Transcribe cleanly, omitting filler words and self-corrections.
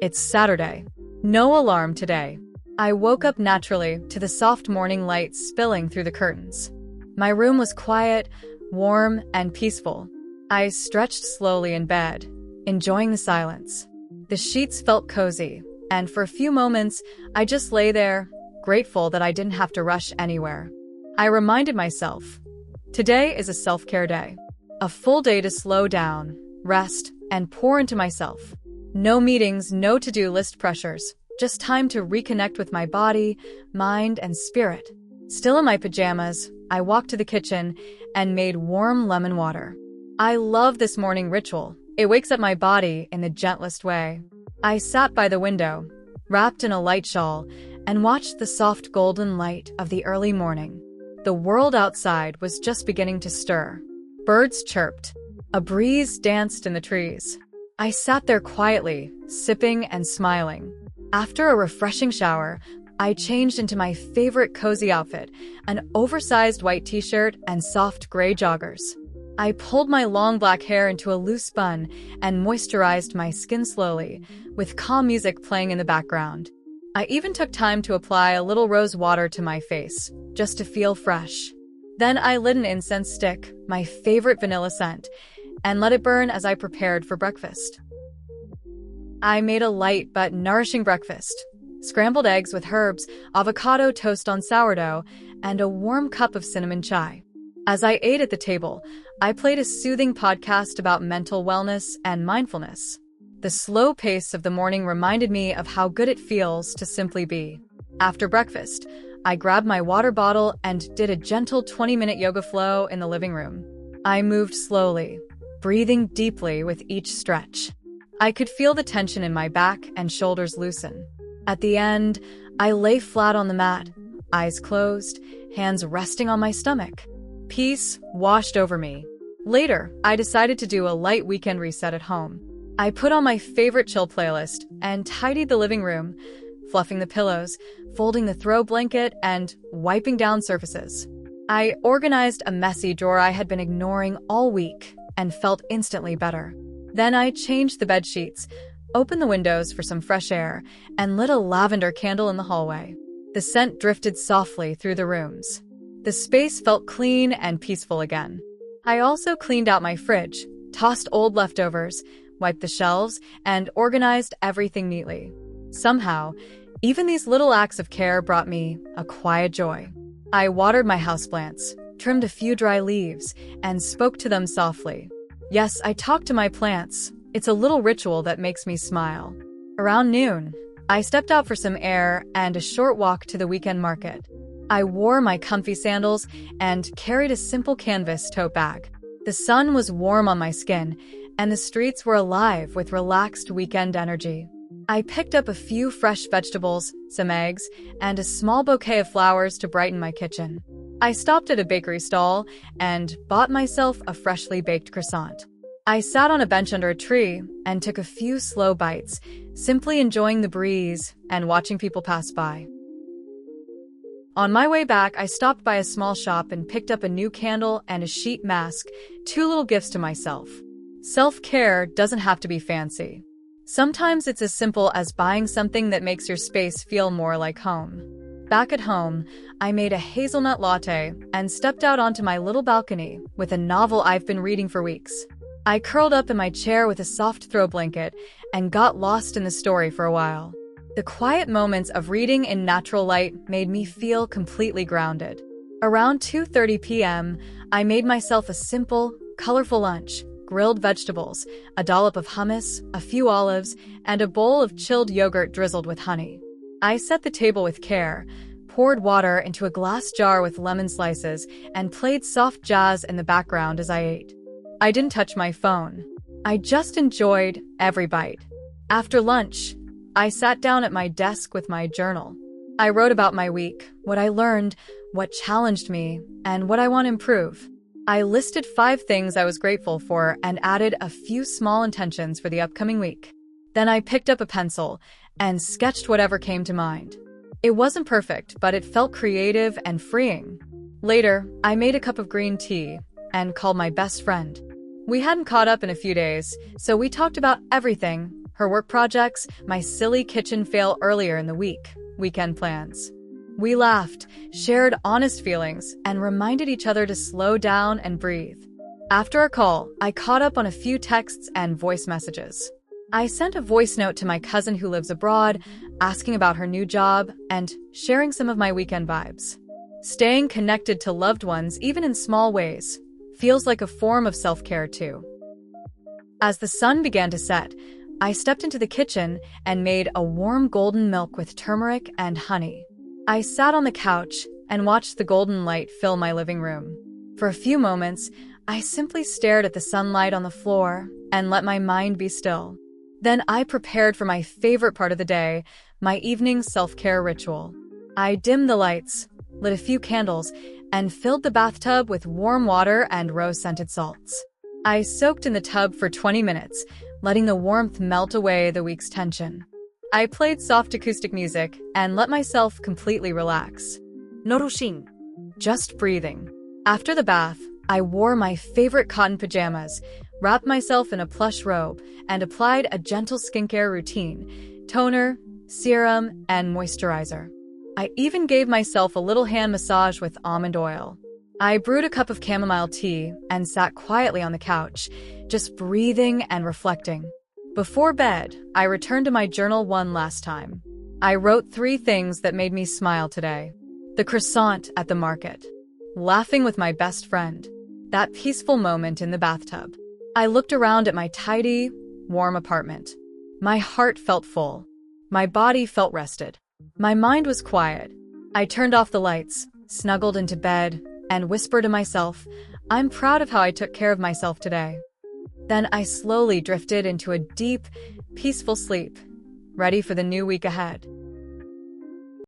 It's Saturday. No alarm today. I woke up naturally to the soft morning light spilling through the curtains. My room was quiet, warm, and peaceful. I stretched slowly in bed, enjoying the silence. The sheets felt cozy, and for a few moments, I just lay there, grateful that I didn't have to rush anywhere. I reminded myself, today is a self-care day. A full day to slow down, rest, and pour into myself. No meetings, no to-do list pressures, just time to reconnect with my body, mind, and spirit. Still in my pajamas, I walked to the kitchen and made warm lemon water. I love this morning ritual. It wakes up my body in the gentlest way. I sat by the window, wrapped in a light shawl, and watched the soft golden light of the early morning. The world outside was just beginning to stir. Birds chirped. A breeze danced in the trees. I sat there quietly, sipping and smiling. After a refreshing shower, I changed into my favorite cozy outfit, an oversized white t-shirt and soft gray joggers. I pulled my long black hair into a loose bun and moisturized my skin slowly, with calm music playing in the background. I even took time to apply a little rose water to my face, just to feel fresh. Then I lit an incense stick, my favorite vanilla scent, and let it burn as I prepared for breakfast. I made a light but nourishing breakfast. Scrambled eggs with herbs, avocado toast on sourdough, and a warm cup of cinnamon chai. As I ate at the table, I played a soothing podcast about mental wellness and mindfulness. The slow pace of the morning reminded me of how good it feels to simply be. After breakfast, I grabbed my water bottle and did a gentle 20-minute yoga flow in the living room. I moved slowly, breathing deeply with each stretch. I could feel the tension in my back and shoulders loosen. At the end, I lay flat on the mat, eyes closed, hands resting on my stomach. Peace washed over me. Later, I decided to do a light weekend reset at home. I put on my favorite chill playlist and tidied the living room, fluffing the pillows, folding the throw blanket, and wiping down surfaces. I organized a messy drawer I had been ignoring all week and felt instantly better. Then I changed the bed sheets, opened the windows for some fresh air, and lit a lavender candle in the hallway. The scent drifted softly through the rooms. The space felt clean and peaceful again. I also cleaned out my fridge, tossed old leftovers, wiped the shelves, and organized everything neatly. Somehow, even these little acts of care brought me a quiet joy. I watered my houseplants, trimmed a few dry leaves, and spoke to them softly. Yes, I talked to my plants. It's a little ritual that makes me smile. Around noon, I stepped out for some air and a short walk to the weekend market. I wore my comfy sandals and carried a simple canvas tote bag. The sun was warm on my skin, and the streets were alive with relaxed weekend energy. I picked up a few fresh vegetables, some eggs, and a small bouquet of flowers to brighten my kitchen. I stopped at a bakery stall and bought myself a freshly baked croissant. I sat on a bench under a tree and took a few slow bites, simply enjoying the breeze and watching people pass by. On my way back, I stopped by a small shop and picked up a new candle and a sheet mask, two little gifts to myself. Self-care doesn't have to be fancy. Sometimes it's as simple as buying something that makes your space feel more like home. Back at home, I made a hazelnut latte and stepped out onto my little balcony with a novel I've been reading for weeks. I curled up in my chair with a soft throw blanket and got lost in the story for a while. The quiet moments of reading in natural light made me feel completely grounded. Around 2:30 p.m., I made myself a simple, colorful lunch: grilled vegetables, a dollop of hummus, a few olives, and a bowl of chilled yogurt drizzled with honey. I set the table with care, poured water into a glass jar with lemon slices, and played soft jazz in the background as I ate. I didn't touch my phone. I just enjoyed every bite. After lunch, I sat down at my desk with my journal. I wrote about my week, what I learned, what challenged me, and what I want to improve. I listed 5 things I was grateful for and added a few small intentions for the upcoming week. Then I picked up a pencil and sketched whatever came to mind. It wasn't perfect, but it felt creative and freeing. Later, I made a cup of green tea and called my best friend. We hadn't caught up in a few days, so we talked about everything: her work projects, my silly kitchen fail earlier in the week, weekend plans. We laughed, shared honest feelings, and reminded each other to slow down and breathe. After our call, I caught up on a few texts and voice messages. I sent a voice note to my cousin who lives abroad, asking about her new job and sharing some of my weekend vibes. Staying connected to loved ones, even in small ways, feels like a form of self-care too. As the sun began to set, I stepped into the kitchen and made a warm golden milk with turmeric and honey. I sat on the couch and watched the golden light fill my living room. For a few moments, I simply stared at the sunlight on the floor and let my mind be still. Then I prepared for my favorite part of the day, my evening self-care ritual. I dimmed the lights, lit a few candles, and filled the bathtub with warm water and rose-scented salts. I soaked in the tub for 20 minutes, letting the warmth melt away the week's tension. I played soft acoustic music and let myself completely relax. Norushin, just breathing. After the bath, I wore my favorite cotton pajamas, wrapped myself in a plush robe, and applied a gentle skincare routine, toner, serum, and moisturizer. I even gave myself a little hand massage with almond oil. I brewed a cup of chamomile tea and sat quietly on the couch, just breathing and reflecting. Before bed, I returned to my journal one last time. I wrote 3 things that made me smile today. The croissant at the market. Laughing with my best friend. That peaceful moment in the bathtub. I looked around at my tidy, warm apartment. My heart felt full. My body felt rested. My mind was quiet. I turned off the lights, snuggled into bed, and whispered to myself, I'm proud of how I took care of myself today. Then I slowly drifted into a deep, peaceful sleep, ready for the new week ahead.